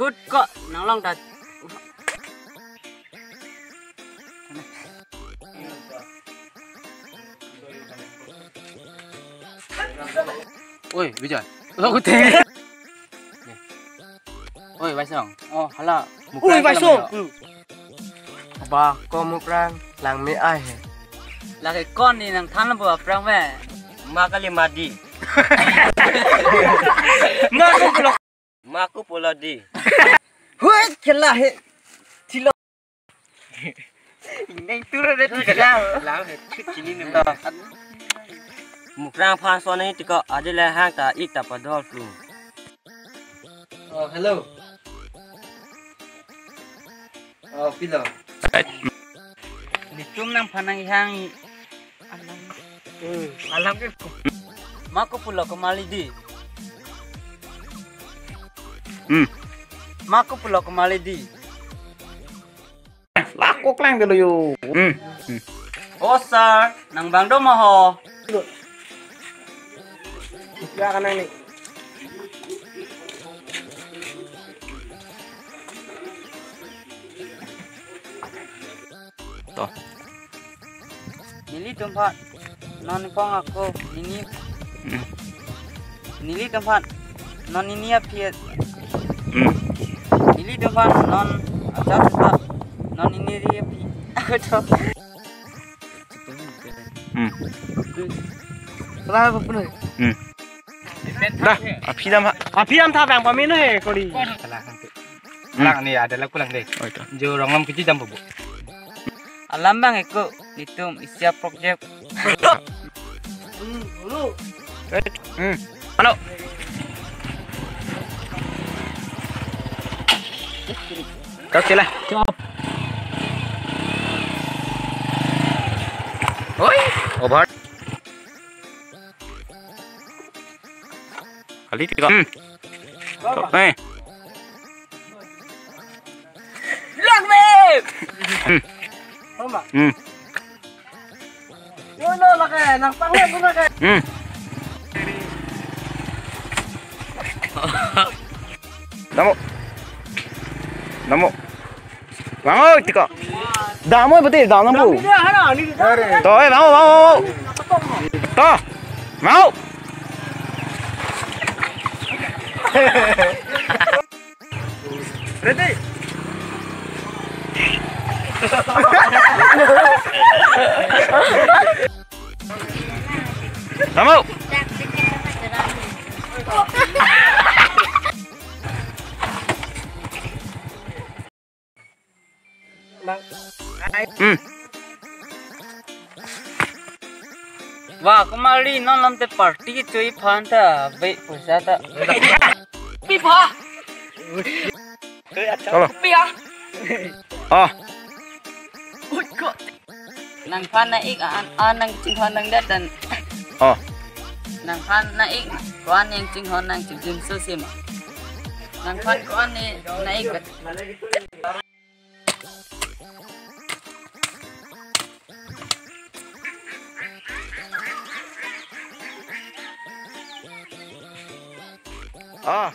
thút cọ nắng long đặt ôi bây giờ có thể ôi vai sòng hala ôi vai sòng bà con một rang làng mấy ai là cái con này nàng thắng là vừa prang về ma kali madi ma aku pula di hui kela he thilo nhanh tura đấy thì ra láng hết chỉ đi nữa một rang pha so này thì có ở đây là hang ta ít tập vào đó luôn hello Philo di cum nang panang hang alam ke mako pulau kemali di mako pulau kemali di laku klang dulu yo oh sir nang bang do moho ya kan ini toh nili tempat non pong aku ini nili tempat non ini apiat nili tempat non acar tempat non ini dia api aku tahu salah apa pun dah api dam tha bang pamin he kodi salah nanti lang ni ada laku lang deh jo ronglam kecil jam bu alam bang aku itu siap projek halo kau sila stop oi over kali tiga lang babe Yo no laki, nang pangit mo laki. Namo. Bango, tika. Damo betul, damo bu. Toh, bango. Toh, mau. Ready. Kamu. Wah, kemari non lam te party cuy phanta, be puasa ta. Pipa. Kalau. Pia. Oh. Nang phan na ik an nang ching hon nang dat dan. Oh. Nang phan na ik kuan yang ching hon nang ching so sim. Nang phan kuan ni na ik. Ah.